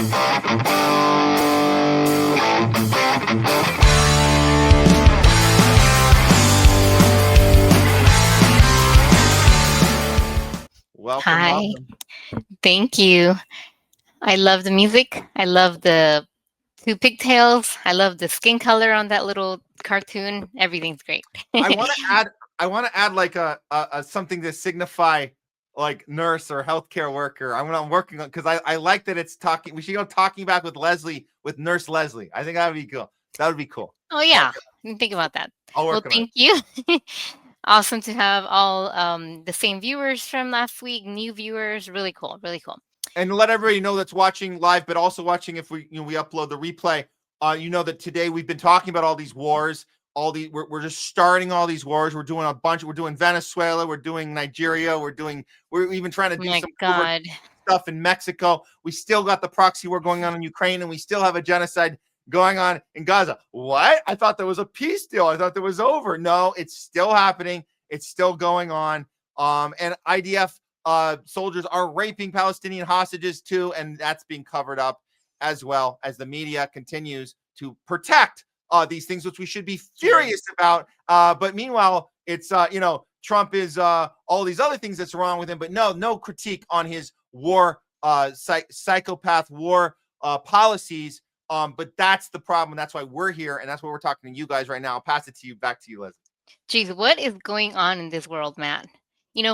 Welcome, Hi, welcome. thank you. I love the music. I love the two pigtails. I love the skin color on that little cartoon. Everything's great. I want to add. I want to add like a something to signify like nurse or healthcare worker. I'm working on because I like that it's talking. We should go talking back with Leslie with Nurse Leslie. I think that would be cool. That would be cool. Oh yeah, didn't think about that. I'll Well, work on it. thank you. Awesome to have all the same viewers from last week, new viewers. Really cool. Really cool. And let everybody know that's watching live, but also watching if we upload the replay. You know that today we've been talking about all these wars. We're just starting all these wars. We're doing a bunch. We're doing Venezuela. We're doing Nigeria. We're even trying to Oh do my some God. stuff in Mexico. We still got the proxy war going on in Ukraine, and we still have a genocide going on in Gaza. What? I thought there was a peace deal. I thought that was over. No, it's still happening. It's still going on. And IDF soldiers are raping Palestinian hostages too, and that's being covered up as well as the media continues to protect these things, which we should be furious about. But meanwhile, it's Trump is all these other things that's wrong with him, but no critique on his war psychopath war policies. But that's the problem. That's why we're here, and that's why we're talking to you guys right now. I'll pass it to you, back to you, Liz. Geez, what is going on in this world, Matt?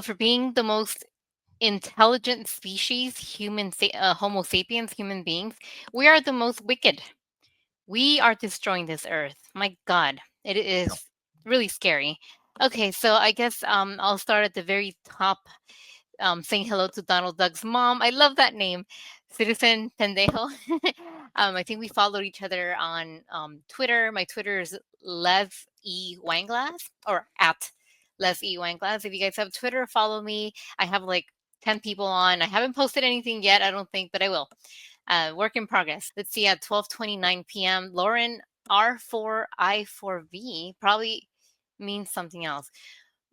For being the most intelligent species, Homo sapiens, human beings, we are the most wicked. We are destroying this earth. My God, it is really scary. Okay, so I guess I'll start at the very top, saying hello to Donald Duck's mom. I love that name, Citizen Pendejo. I think we followed each other on Twitter. My Twitter is Les E Weinglass or at Les E Weinglass. If you guys have Twitter, follow me. I have like 10 people on. I haven't posted anything yet, I don't think, but I will. Work in progress. Let's see, at 12:29 p.m. Lauren R4I4V probably means something else.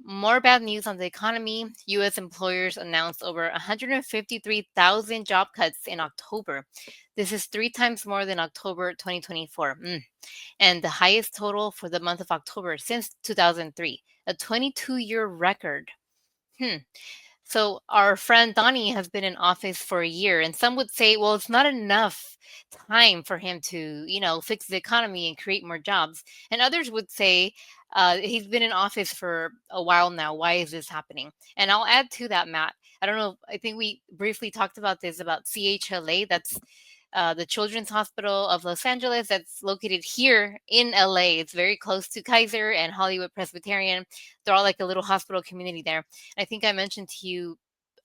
More bad news on the economy. U.S. employers announced over 153,000 job cuts in October. This is 3 times more than October 2024, and the highest total for the month of October since 2003, a 22-year record. So our friend Donnie has been in office for a year, and some would say, well, it's not enough time for him to, fix the economy and create more jobs. And others would say, he's been in office for a while now. Why is this happening? And I'll add to that, Matt. I don't know. I think we briefly talked about this about CHLA. That's the Children's Hospital of Los Angeles, that's located here in LA. It's very close to Kaiser and Hollywood Presbyterian. They're all like a little hospital community there. I think I mentioned to you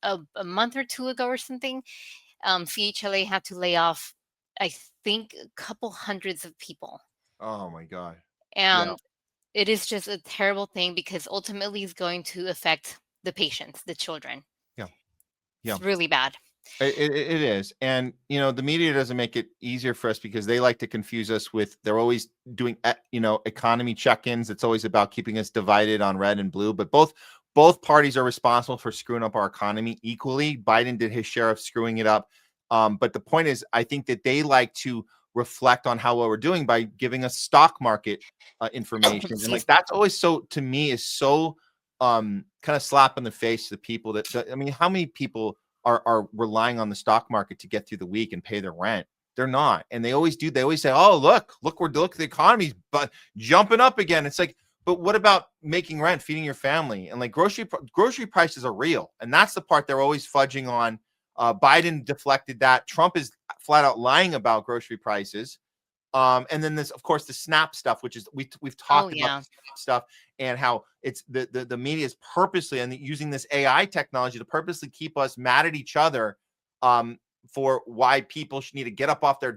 a month or two ago or something, CHLA had to lay off, I think, a couple hundreds of people. Oh my God. And it is just a terrible thing because ultimately it's going to affect the patients, the children. Yeah. It's really bad. It is. And, the media doesn't make it easier for us because they like to confuse us with, they're always doing, economy check-ins. It's always about keeping us divided on red and blue, but both parties are responsible for screwing up our economy equally. Biden did his share of screwing it up. But the point is, I think that they like to reflect on how well we're doing by giving us stock market information. And like, that's always to me is so kind of slap in the face to the people how many people are relying on the stock market to get through the week and pay their rent? They're not. And they always do. They always say, oh, look, the economy's jumping up again. It's like, but what about making rent, feeding your family? And like grocery prices are real. And that's the part they're always fudging on. Biden deflected that. Trump is flat out lying about grocery prices. And then this, of course, the SNAP stuff, which is we've talked about stuff and how it's the media is purposely and using this AI technology to purposely keep us mad at each other for why people should need to get up off their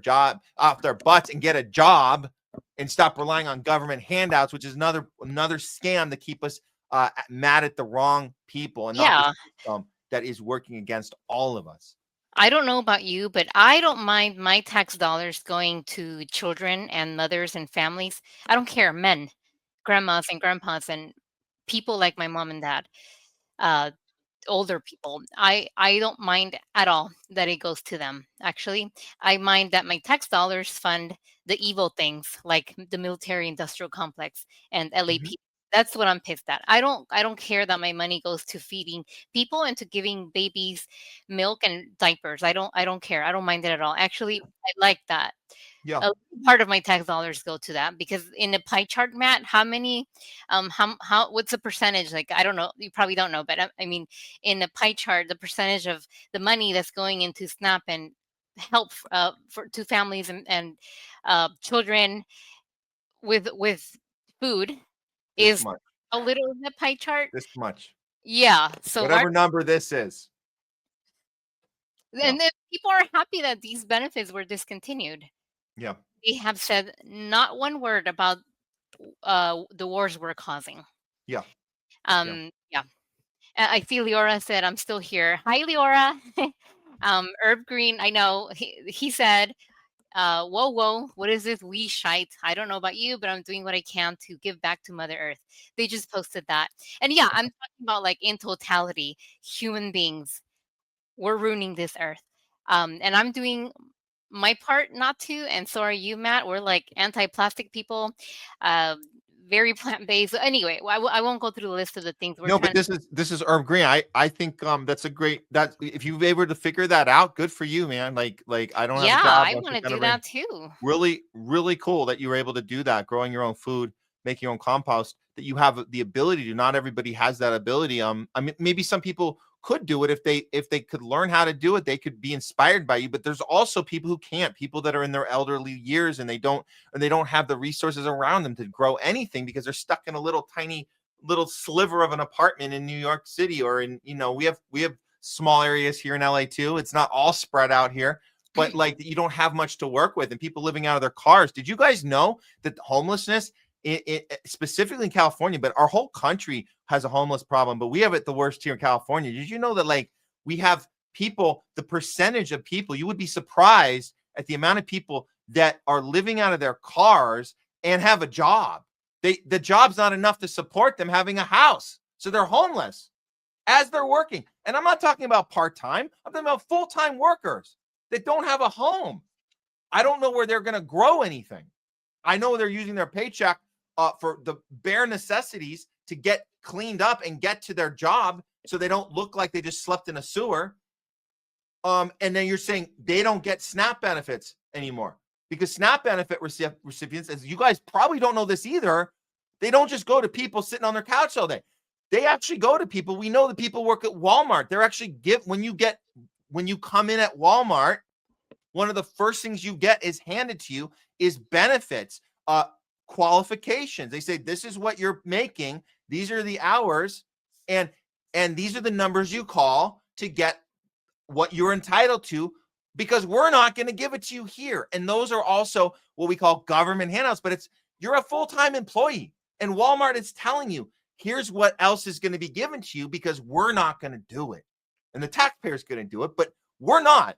butts and get a job and stop relying on government handouts, which is another scam to keep us mad at the wrong people and not the that is working against all of us. I don't know about you, but I don't mind my tax dollars going to children and mothers and families. I don't care, men, grandmas and grandpas, and people like my mom and dad. older people. I don't mind at all that it goes to them. Actually, I mind that my tax dollars fund the evil things like the military industrial complex and Mhm. LAP. That's what I'm pissed at. I don't care that my money goes to feeding people and to giving babies milk and diapers. I don't care. I don't mind it at all. Actually, I like that. Yeah. A part of my tax dollars go to that because in the pie chart, Matt, how many, how what's the percentage? Like I don't know, you probably don't know, but I mean, in the pie chart, the percentage of the money that's going into SNAP and help for to families and children with food This is much. a little in the pie chart. This much. Yeah. So our Whatever number this is. Yeah. and then people are happy that these benefits were discontinued. Yeah. They have said not one word about the wars we're causing. Yeah. Yeah. Yeah. I see Leora said, I'm still here. Hi, Leora. Herb Green, I know. He said, whoa, whoa, what is this wee shite? I don't know about you, but I'm doing what I can to give back to Mother Earth. They just posted that. And yeah, I'm talking about like in totality, human beings, we're ruining this earth. And I'm doing my part not to, and so are you, Matt. We're like anti-plastic people, uh, very plant-based. Anyway, I won't go through the list of the things we're No, but trying. this is Herb Green. I think that's a great that if you've able to figure that out, good for you, man. Like I don't have a Yeah, job. I I'm want to kind do of that too. really, really cool that you were able to do that, growing your own food, making your own compost, that you have the ability to. Not everybody has that ability. I mean, maybe some people could do it if they could learn how to do it, they could be inspired by you. But there's also people who can't, people that are in their elderly years and they don't have the resources around them to grow anything because they're stuck in a little tiny little sliver of an apartment in New York City or in, we have small areas here in LA too. It's not all spread out here, but like you don't have much to work with and people living out of their cars. Did you guys know that homelessness, specifically in California, but our whole country has a homeless problem, but we have it the worst here in California? Did you know that like we have people, the percentage of people, you would be surprised at the amount of people that are living out of their cars and have a job. The job's not enough to support them having a house. So they're homeless as they're working. And I'm not talking about part-time. I'm talking about full-time workers that don't have a home. I don't know where they're going to grow anything. I know they're using their paycheck for the bare necessities to get cleaned up and get to their job so they don't look like they just slept in a sewer. And then you're saying they don't get SNAP benefits anymore because SNAP benefit recipients, as you guys probably don't know this either, they don't just go to people sitting on their couch all day. They actually go to people. We know that people work at Walmart. They're actually when you come in at Walmart, one of the first things you get is handed to you is benefits, qualifications. They say this is what you're making. These are the hours, and these are the numbers you call to get what you're entitled to, because we're not going to give it to you here. And those are also what we call government handouts, but you're a full-time employee and Walmart is telling you, here's what else is going to be given to you because we're not going to do it. And the taxpayer's going to do it, but we're not.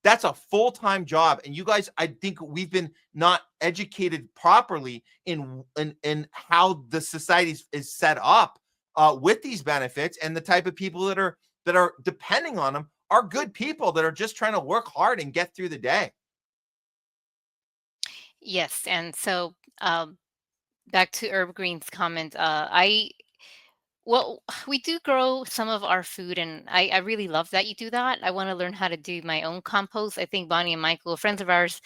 That's a full-time job. And you guys, I think we've been not educated properly in how the society is set up with these benefits, and the type of people that are depending on them are good people that are just trying to work hard and get through the day. Yes, and so back to Herb Green's comment. Well, we do grow some of our food, and I really love that you do that. I want to learn how to do my own compost. I think Bonnie and Michael, friends of ours,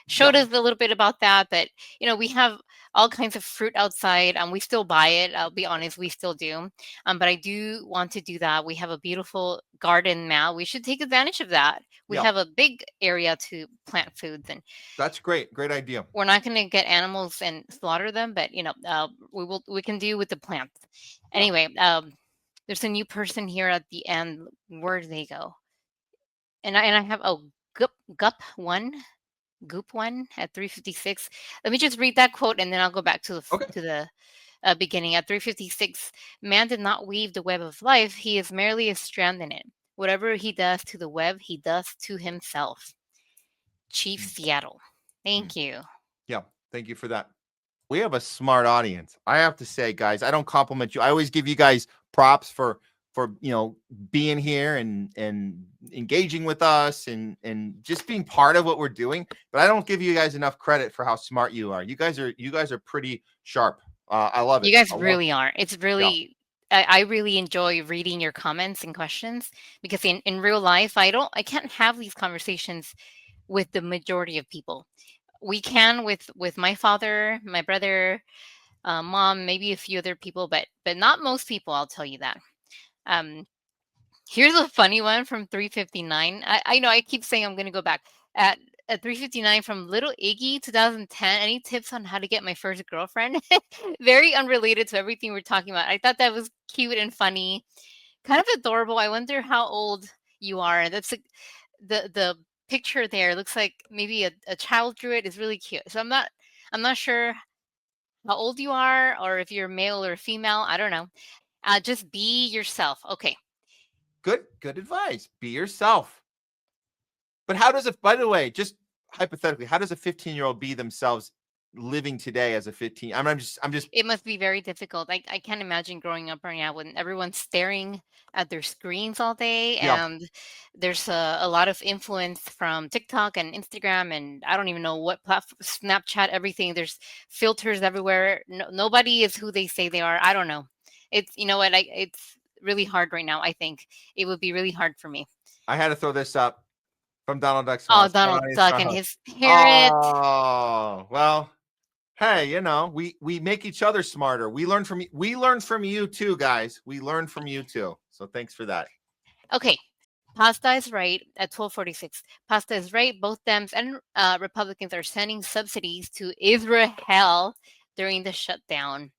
Yeah. showed us a little bit about that. But we have all kinds of fruit outside. We still buy it. I'll be honest, we still do. But I do want to do that. We have a beautiful garden now. We should take advantage of that. We Yeah. have a big area to plant foods, and That's great. Great idea. we're not going to get animals and slaughter them, but we can do with the plants. Anyway, there's a new person here at the end. Where do they go? And I have Goop one at 3:56. Let me just read that quote and then I'll go back to Okay. the beginning. At 3:56, man did not weave the web of life. He is merely a strand in it. Whatever he does to the web, he does to himself. Chief Seattle. Thank you. Yeah. Thank you for that. We have a smart audience. I have to say, guys, I don't compliment you. I always give you guys props for for being here and engaging with us and just being part of what we're doing. But I don't give you guys enough credit for how smart you are. You guys are pretty sharp. I love it. You guys I love really are. It's Yeah. really I really enjoy reading your comments and questions because in real life I can't have these conversations with the majority of people. We can with my father, my brother, mom, maybe a few other people, but not most people. I'll tell you that. Um, Here's a funny one from 359. I know I keep saying I'm gonna go back. At 359 from Little Iggy 2010. Any tips on how to get my first girlfriend? Very unrelated to everything we're talking about. I thought that was cute and funny, kind of adorable. I wonder how old you are. The picture there looks like maybe a child drew it. It's really cute. So I'm not sure how old you are or if you're male or female. I don't know. Just be yourself. Okay. Good advice. Be yourself. But how does it, by the way, just hypothetically, how does a 15-year-old be themselves living today as a 15? I'm just It must be very difficult. I can't imagine growing up right now when everyone's staring at their screens all day, Yeah. and there's a lot of influence from TikTok and Instagram, and I don't even know what platform, Snapchat, everything. There's filters everywhere. Nobody is who they say they are. I don't know. It's you know what it's really hard right now. I think it would be really hard for me. I had to throw this up from Donald Duck's Oh, house. Donald Duck and his parrot. Oh, well, hey, we make each other smarter. We learn from you too, guys. We learn from you too. So thanks for that. Okay, Pasta is right at 1246. Pasta is right. Both Dems and Republicans are sending subsidies to Israel during the shutdown.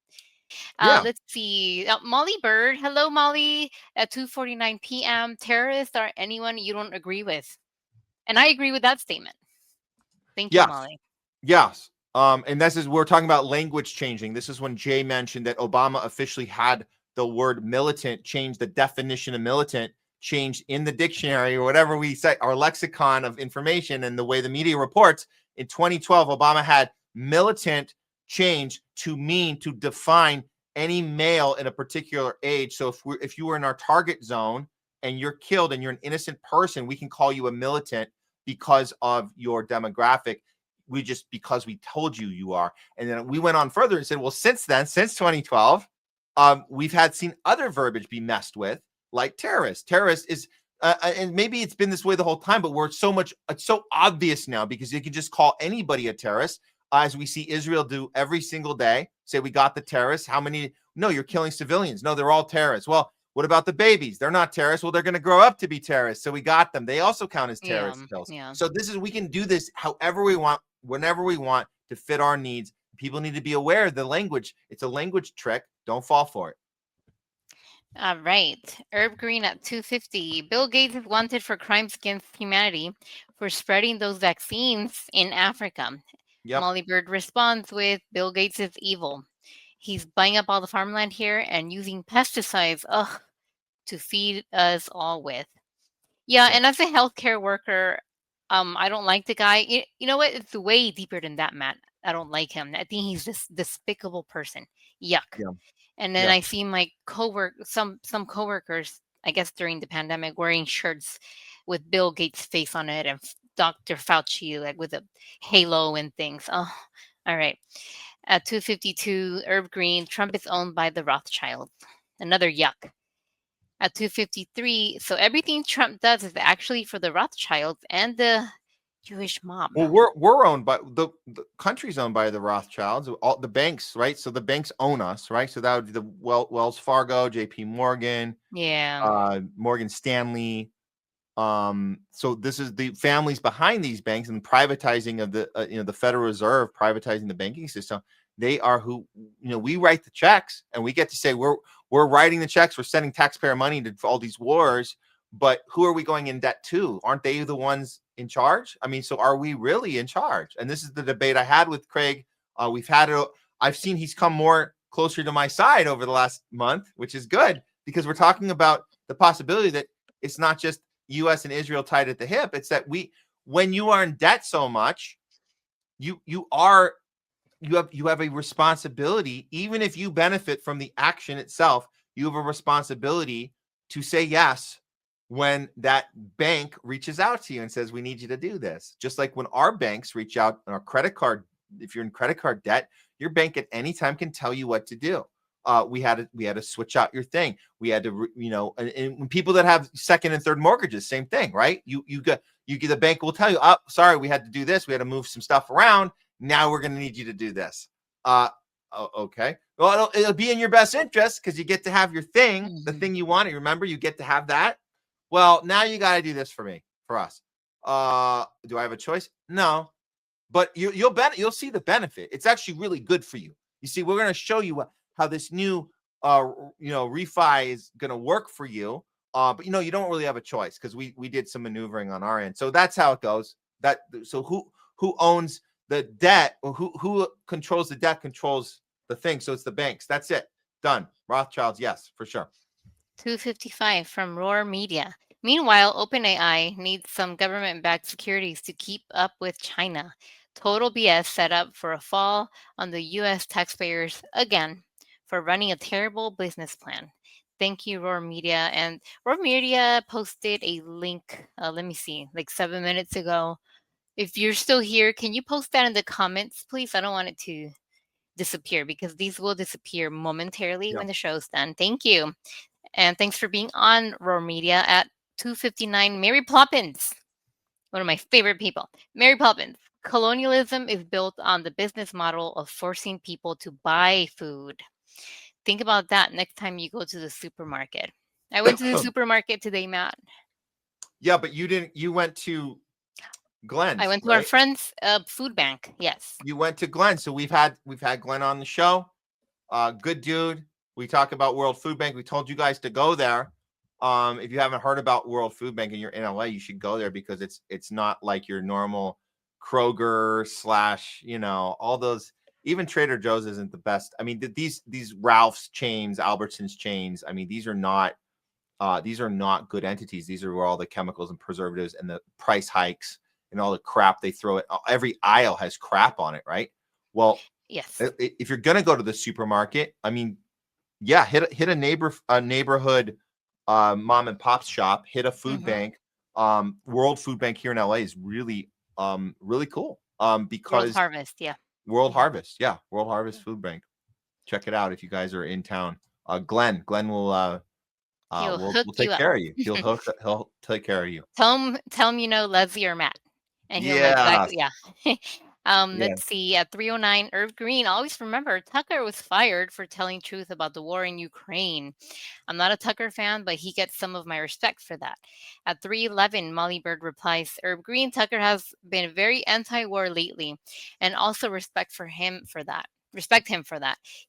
Yeah. Let's see. Molly Bird. Hello, Molly. At 2:49 p.m. Terrorists are anyone you don't agree with. And I agree with that statement. Thank you, Yes. Molly. Yes. And we're talking about language changing. This is when Jay mentioned that Obama officially had the word militant change, the definition of militant changed in the dictionary or whatever we say, our lexicon of information and the way the media reports. In 2012, Obama had militant change to define any male in a particular age. So if you were in our target zone and you're killed and you're an innocent person, we can call you a militant because of your demographic. Because we told you are. And then we went on further and said, well, since 2012, we've seen other verbiage be messed with, like terrorist. Terrorist is, and maybe it's been this way the whole time, but it's so obvious now because you can just call anybody a terrorist, as we see Israel do every single day. Say, we got the terrorists. How many? No, you're killing civilians. No, they're all terrorists. Well, what about the babies? They're not terrorists. Well, they're going to grow up to be terrorists. So we got them. They also count as Yeah, terrorist kills. yeah. So we can do this however we want, whenever we want to fit our needs. People need to be aware of the language. It's a language trick. Don't fall for it. All right. Herb Green at 250. Bill Gates is wanted for crimes against humanity for spreading those vaccines in Africa. Yep. Molly Bird responds with Bill Gates is evil. He's buying up all the farmland here and using pesticides to feed us all with. Yeah, Yeah. and as a healthcare worker, I don't like the guy. You know what? It's way deeper than that, Matt. I don't like him. I think he's this despicable person. Yuck. Yeah. And then Yeah. I see my some coworkers, I guess during the pandemic, wearing shirts with Bill Gates' face on it and Dr. Fauci like with a halo and things. Oh, all right. At 252, Herb Green, Trump is owned by the Rothschilds. Another yuck. At 253, so everything Trump does is actually for the Rothschilds and the Jewish mob. Well, we're owned by the country's owned by the Rothschilds, all the banks, right? So the banks own us, right? So that would be the Wells Fargo, J.P. Morgan, Yeah. Morgan Stanley. So this is the families behind these banks and privatizing of the Federal Reserve, privatizing the banking system. They are who we write the checks, and we get to say we're writing the checks. We're sending taxpayer money to all these wars, but who are we going in debt to? Aren't they the ones in charge? I mean, so are we really in charge? And this is the debate I had with Craig. We've had it. I've seen he's come more closer to my side over the last month, which is good because we're talking about the possibility that it's not just U.S. and Israel tied at the hip. It's that when you are in debt so much, you have a responsibility. Even if you benefit from the action itself, you have a responsibility to say yes when that bank reaches out to you and says, we need you to do this. Just like when our banks reach out on our credit card, if you're in credit card debt, your bank at any time can tell you what to do. We had to switch out your thing. We had to, and people that have second and third mortgages, same thing, right? The bank will tell you, oh, sorry, we had to do this. We had to move some stuff around. Now we're going to need you to do this. Okay. Well, it'll be in your best interest because you get to have your thing, the thing you want. Remember, you get to have that. Well, now you got to do this for us. Do I have a choice? No, but you'll see the benefit. It's actually really good for you. You see, we're going to show you how this new, refi is going to work for you. But you don't really have a choice because we did some maneuvering on our end. So that's how it goes. So who owns the debt, or who controls the debt controls the thing. So it's the banks. That's it. Done. Rothschilds, yes, for sure. 255 from Roar Media. Meanwhile, OpenAI needs some government-backed securities to keep up with China. Total BS set up for a fall on the U.S. taxpayers again for running a terrible business plan. Thank you, Roar Media. And Roar Media posted a link, let me see, like 7 minutes ago. If you're still here, can you post that in the comments, please? I don't want it to disappear because these will disappear momentarily when the show's done. Thank you. And thanks for being on Roar Media at 259. Mary Poppins, one of my favorite people. Mary Poppins. Colonialism is built on the business model of forcing people to buy food. Think about that next time you go to the supermarket. I went to the supermarket today, Matt. Yeah, but you didn't. You went to Glenn's. I went to our friend's food bank. Yes. You went to Glenn. So we've had Glenn on the show. Good dude. We talk about World Food Bank. We told you guys to go there. If you haven't heard about World Food Bank and you're in LA, you should go there because it's not like your normal Kroger / all those. Even Trader Joe's isn't the best. I mean, these Ralph's chains, Albertsons chains. I mean, these are not good entities. These are where all the chemicals and preservatives and the price hikes and all the crap they throw at. Every aisle has crap on it, right? Well, yes. If you're gonna go to the supermarket, I mean, yeah, hit a neighborhood mom and pop shop, hit a food bank. World Food Bank here in LA is really cool. Because World Harvest, yeah. World Harvest Food Bank. Check it out if you guys are in town. Glenn will we'll take care of you. He'll take care of you. Tell him Leslie or Matt, and he'll know exactly. Yeah. Let's see. At 309, Irv Green. Always remember, Tucker was fired for telling truth about the war in Ukraine. I'm not a Tucker fan, but he gets some of my respect for that. At 311, Molly Bird replies, Irv Green, Tucker has been very anti-war lately, and also respect him for that.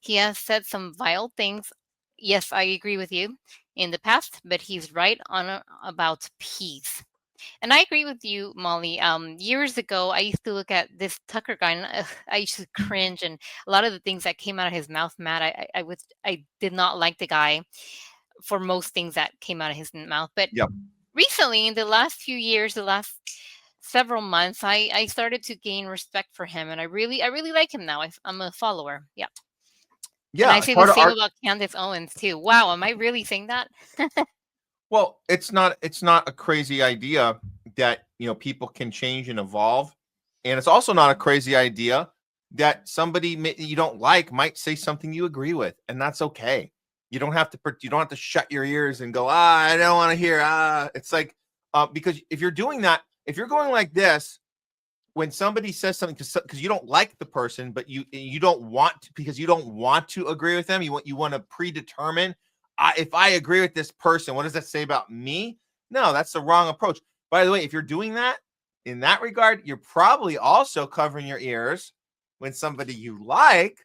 He has said some vile things. Yes, I agree with you in the past, but he's right on about peace. And I agree with you, Molly. Years ago, I used to look at this Tucker guy, and I used to cringe. And a lot of the things that came out of his mouth, Matt, I did not like the guy for most things that came out of his mouth. But recently, in the last few years, the last several months, I started to gain respect for him, and I really like him now. I'm a follower. Yeah. Yeah. And I say the same about Candace Owens too. Wow, am I really saying that? Well, it's not a crazy idea that people can change and evolve, and it's also not a crazy idea that somebody you don't like might say something you agree with, and that's okay. You don't have to shut your ears and go, I don't want to hear. It's like because if you're doing that, if you're going like this, when somebody says something because you don't like the person, but you don't want to, because you don't want to agree with them, you want to predetermine. If I agree with this person, what does that say about me? No, that's the wrong approach. By the way, if you're doing that in that regard, you're probably also covering your ears when somebody you like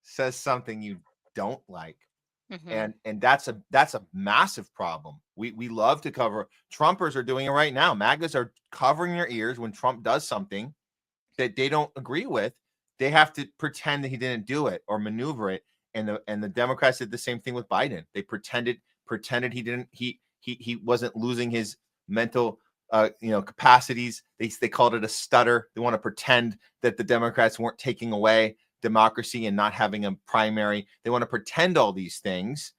says something you don't like. And that's a massive problem. We love to cover. Trumpers are doing it right now. MAGAs are covering their ears when Trump does something that they don't agree with. They have to pretend that he didn't do it or maneuver it. And the Democrats did the same thing with Biden. They pretended he didn't. He wasn't losing his mental capacities. They called it a stutter. They want to pretend that the Democrats weren't taking away democracy and not having a primary. They want to pretend all these things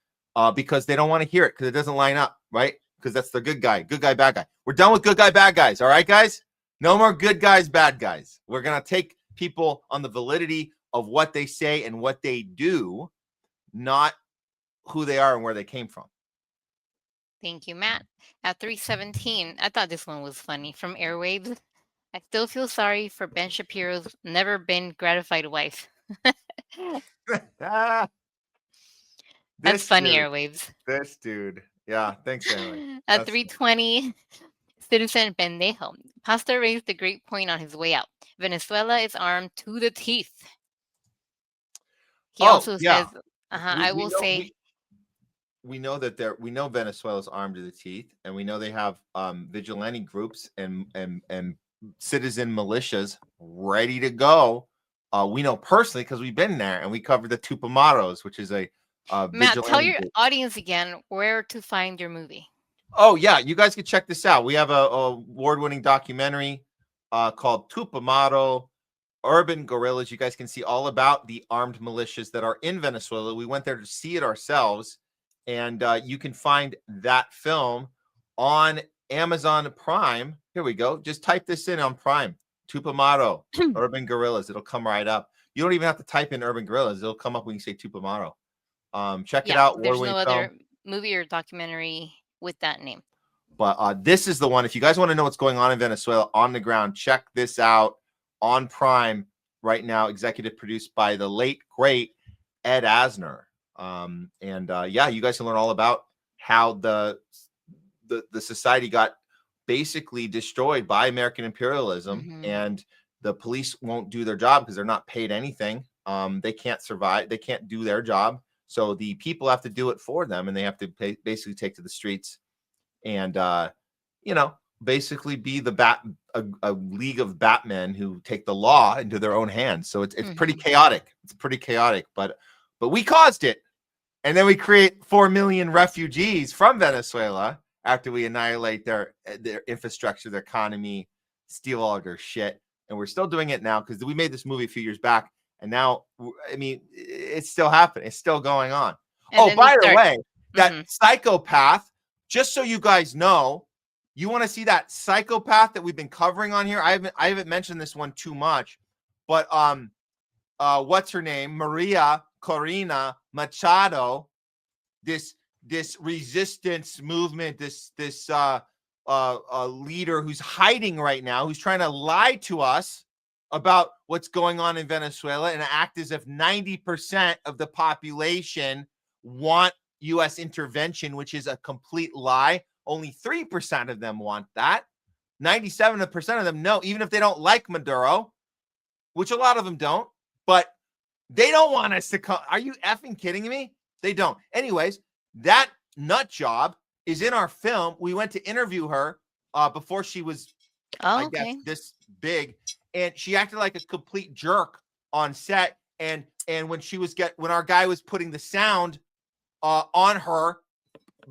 because they don't want to hear it because it doesn't line up, right? Because that's the good guy, bad guy. We're done with good guy, bad guys. All right, guys? No more good guys, bad guys. We're going to take people on the validity of what they say and what they do, not who they are and where they came from. Thank you, Matt. At 3:17, I thought this one was funny. From Airwaves, I still feel sorry for Ben Shapiro's never been gratified wife. That's funny, dude, Airwaves. This dude. Yeah, thanks anyway. At 3:20, Citizen Pendejo. Pastor raised a great point on his way out. Venezuela is armed to the teeth. He also says, I will say... We know that we know Venezuela's armed to the teeth, and we know they have vigilante groups and citizen militias ready to go. We know personally because we've been there and we covered the Tupamaros, which is a Matt, tell your audience again where to find your movie. Oh yeah, you guys can check this out. We have a award-winning documentary called Tupamaro Urban Guerrillas. You guys can see all about the armed militias that are in Venezuela. We went there to see it ourselves. And you can find that film on Amazon Prime. Here we go. Just type this in on Prime. Tupamaro, Urban Guerrillas. It'll come right up. You don't even have to type in Urban Guerrillas. It'll come up when you say Tupamaro. Check it out. There's no other movie or documentary with that name. But this is the one. If you guys want to know what's going on in Venezuela on the ground, check this out on Prime right now. Executive produced by the late, great Ed Asner. Yeah, you guys can learn all about how the society got basically destroyed by American imperialism, and the police won't do their job because they're not paid anything. They can't survive. They can't do their job. So the people have to do it for them, and they have to basically take to the streets and, basically be a league of Batmen who take the law into their own hands. So it's pretty chaotic. It's pretty chaotic, but we caused it. And then we create 4 million refugees from Venezuela after we annihilate their infrastructure, their economy, steal all of their shit. And we're still doing it now because we made this movie a few years back. And now, I mean, it's still happening. It's still going on. And by the way, that psychopath, just so you guys know, you want to see that psychopath that we've been covering on here? I haven't mentioned this one too much, but what's her name? Maria Corina Machado, this resistance movement, this leader who's hiding right now, who's trying to lie to us about what's going on in Venezuela and act as if 90% of the population want U.S. intervention, which is a complete lie. Only 3% of them want that. 97% of them no, even if they don't like Maduro, which a lot of them don't, but they don't want us to come. Are you effing kidding me? They don't. Anyways, that nut job is in our film. We went to interview her before she was, I guess, this big, and she acted like a complete jerk on set. And when our guy was putting the sound on her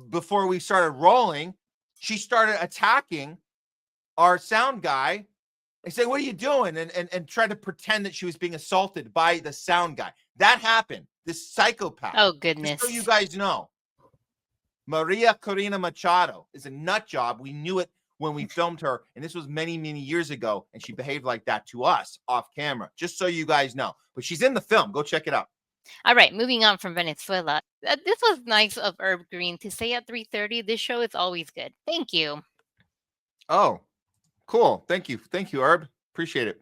before we started rolling, she started attacking our sound guy. I said, "What are you doing?" And tried to pretend that she was being assaulted by the sound guy. That happened. This psychopath. Oh, goodness. Just so you guys know, Maria Corina Machado is a nut job. We knew it when we filmed her, and this was many, many years ago, and she behaved like that to us off camera, just so you guys know. But she's in the film. Go check it out. All right, moving on from Venezuela. This was nice of Herb Green to say at 3:30, this show is always good. Thank you. Oh, cool. Thank you, Herb. Appreciate it.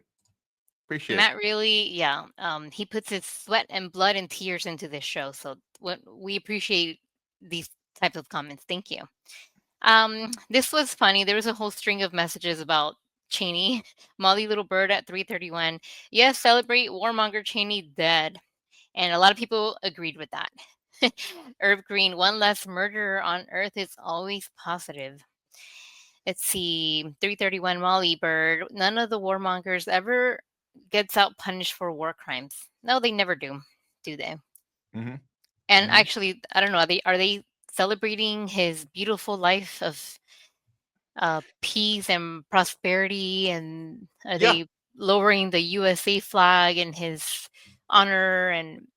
Matt really, he puts his sweat and blood and tears into this show. So we appreciate these types of comments. Thank you. This was funny. There was a whole string of messages about Cheney. Molly Little Bird at 3:31. Yes, celebrate warmonger Cheney dead. And a lot of people agreed with that. Herb Green, one less murderer on Earth is always positive. Let's see, 3:31 Molly Bird. None of the warmongers ever gets out punished for war crimes. No, they never do they? Mm-hmm. And actually, I don't know. Are they celebrating his beautiful life of peace and prosperity? And are they lowering the USA flag in his honor? And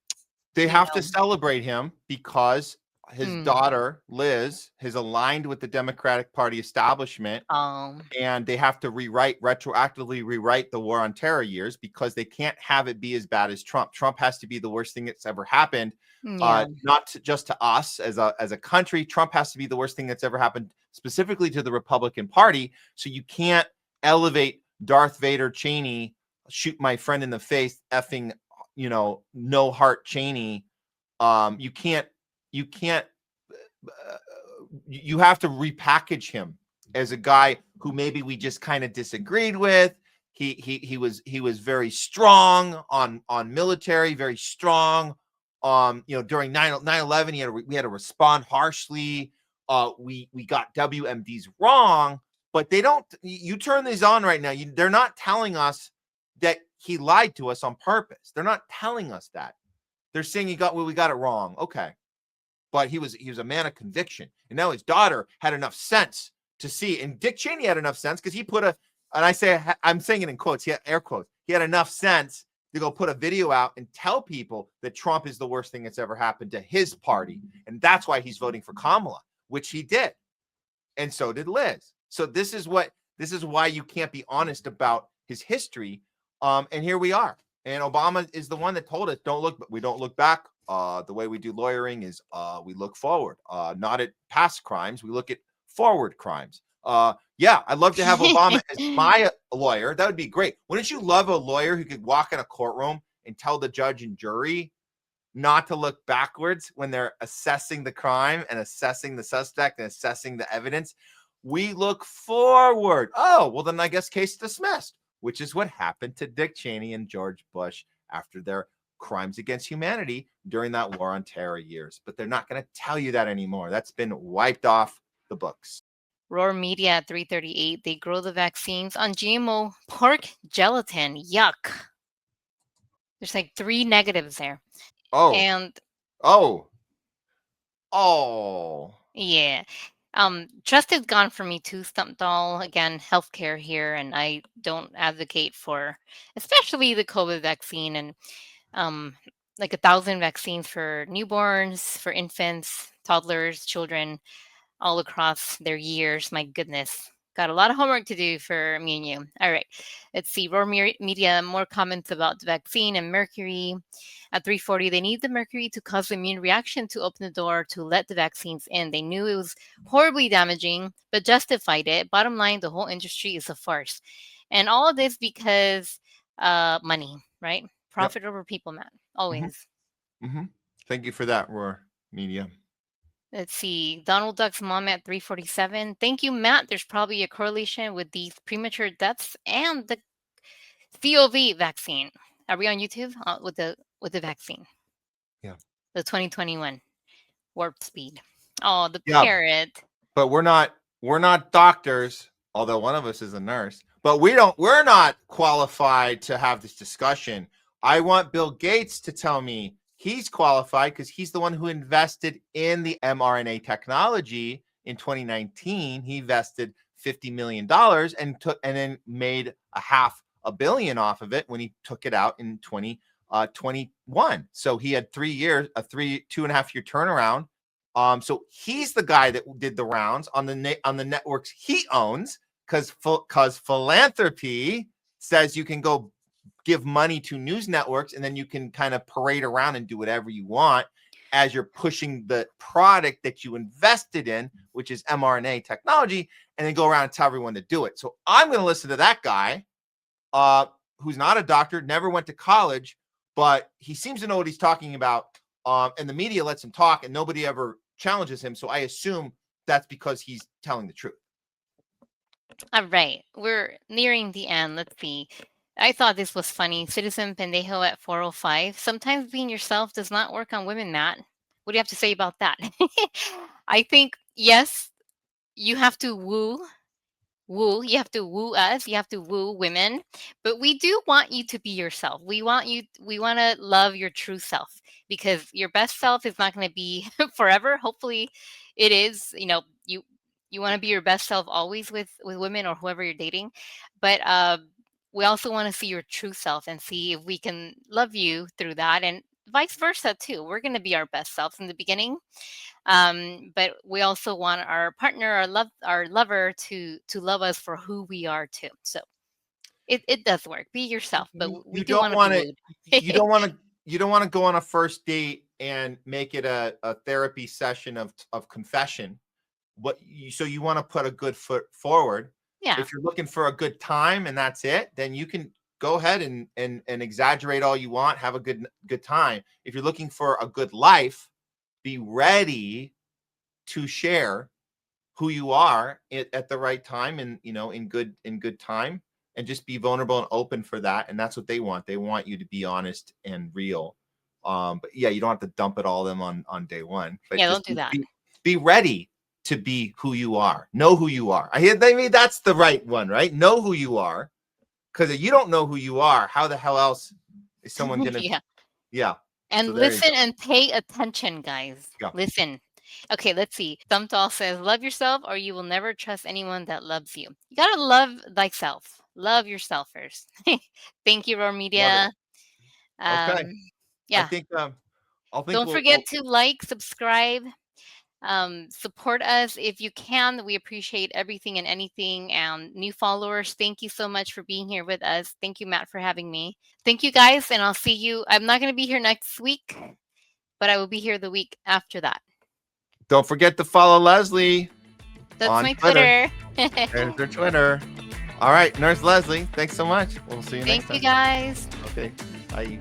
they have to celebrate him because his Mm. daughter, Liz, has aligned with the Democratic Party establishment, Oh. and they have to retroactively rewrite the war on terror years because they can't have it be as bad as Trump. Trump has to be the worst thing that's ever happened, Yeah. not just to us as a country. Trump has to be the worst thing that's ever happened specifically to the Republican Party. So you can't elevate Darth Vader Cheney, shoot my friend in the face, effing, no heart Cheney. You can't, you have to repackage him as a guy who maybe we just kind of disagreed with. He was very strong on military, very strong. During 9/11, we had to respond harshly. We got WMDs wrong, but they don't. You turn these on right now. They're not telling us that he lied to us on purpose. They're not telling us that. They're saying we got it wrong. Okay, but he was a man of conviction, and now his daughter had enough sense to see, and Dick Cheney had enough sense because he put I'm saying it in quotes, he had air quotes, he had enough sense to go put a video out and tell people that Trump is the worst thing that's ever happened to his party, and that's why he's voting for Kamala, which he did, and so did Liz. So this is why you can't be honest about his history, and here we are. And Obama is the one that told us, we don't look back. The way we do lawyering is we look forward, not at past crimes. We look at forward crimes. Yeah, I'd love to have Obama as my lawyer. That would be great. Wouldn't you love a lawyer who could walk in a courtroom and tell the judge and jury not to look backwards when they're assessing the crime and assessing the suspect and assessing the evidence? We look forward. Oh, well, then I guess case dismissed, which is what happened to Dick Cheney and George Bush after their crimes against humanity during that war on terror years. But they're not going to tell you that anymore. That's been wiped off the books. Roar Media at 338. They grow the vaccines on GMO pork gelatin. Yuck. There's like 3 negatives there. Oh. And Oh. yeah. Trust is gone for me too, Stump Doll. Again, healthcare here, and I don't advocate for especially the COVID vaccine and like 1,000 vaccines for newborns, for infants, toddlers, children, all across their years. My goodness. Got a lot of homework to do for me and you. All right. Let's see. Roar Media, more comments about the vaccine and mercury. At 340, they need the mercury to cause the immune reaction to open the door to let the vaccines in. They knew it was horribly damaging, but justified it. Bottom line, the whole industry is a farce. And all of this because money, right? Profit over people, Matt. Always. Mm-hmm. Thank you for that, Roar Media. Let's see. Donald Duck's mom at 347. Thank you, Matt. There's probably a correlation with these premature deaths and the COV vaccine. Are we on YouTube with the vaccine? Yeah. The 2021 warp speed. Oh, the Yeah, parrot. but we're not doctors, although one of us is a nurse. But we're not qualified to have this discussion. I want Bill Gates to tell me he's qualified because he's the one who invested in the mRNA technology in 2019. He invested $50 million and then made $500 million off of it when he took it out in 2021. So he had 3 years, 2.5 year turnaround. So he's the guy that did the rounds on the networks he owns, because philanthropy says you can go give money to news networks and then you can kind of parade around and do whatever you want as you're pushing the product that you invested in, which is mRNA technology, and then go around and tell everyone to do it. So I'm going to listen to that guy who's not a doctor, never went to college, but he seems to know what he's talking about. And the media lets him talk and nobody ever challenges him. So I assume that's because he's telling the truth. All right. We're nearing the end. Let's see. I thought this was funny. Citizen Pendejo at 405. Sometimes being yourself does not work on women, Matt. What do you have to say about that? I think, yes, you have to woo. You have to woo us, you have to woo women, but we do want you to be yourself. We want to love your true self, because your best self is not going to be forever. Hopefully it is, you want to be your best self always with women or whoever you're dating, but we also want to see your true self and see if we can love you through that. And vice versa too. We're going to be our best selves in the beginning, but we also want our partner, our lover, to love us for who we are too. So it does work. Be yourself, but we You do don't want to be want to. You wooed. don't want to. You don't want to go on a first date and make it a therapy session of confession. So you want to put a good foot forward. Yeah. If you're looking for a good time and that's it, then you can go ahead and exaggerate all you want, have a good time. If you're looking for a good life, be ready to share who you are at the right time, and in good time, and just be vulnerable and open for that. And that's what they want. They want you to be honest and real. But yeah, you don't have to dump it all them on day one, but Yeah, just don't do that. be ready to be who you are. Know who you are. I mean, that's the right one, right? Know who you are. Because if you don't know who you are, how the hell else is someone gonna? Yeah. Yeah. And So there you listen go. and pay attention, guys. Yeah. Listen. Okay, let's see. Thumbtall says, love yourself or you will never trust anyone that loves you. You gotta love thyself. Love yourself first. Thank you, Roar Love it. Media. Okay. I Yeah. think Don't forget to like, subscribe, support us if you can. We appreciate everything and anything. And new followers, thank you so much for being here with us. Thank you, Matt, for having me. Thank you, guys, and I'll see you. I'm not going to be here next week, but I will be here the week after that. don't forget to follow Leslie That's on my Twitter. Twitter. There's their Twitter. All right, Nurse Leslie, thanks so much. We'll see you next Thank you, time. guys. Okay, bye.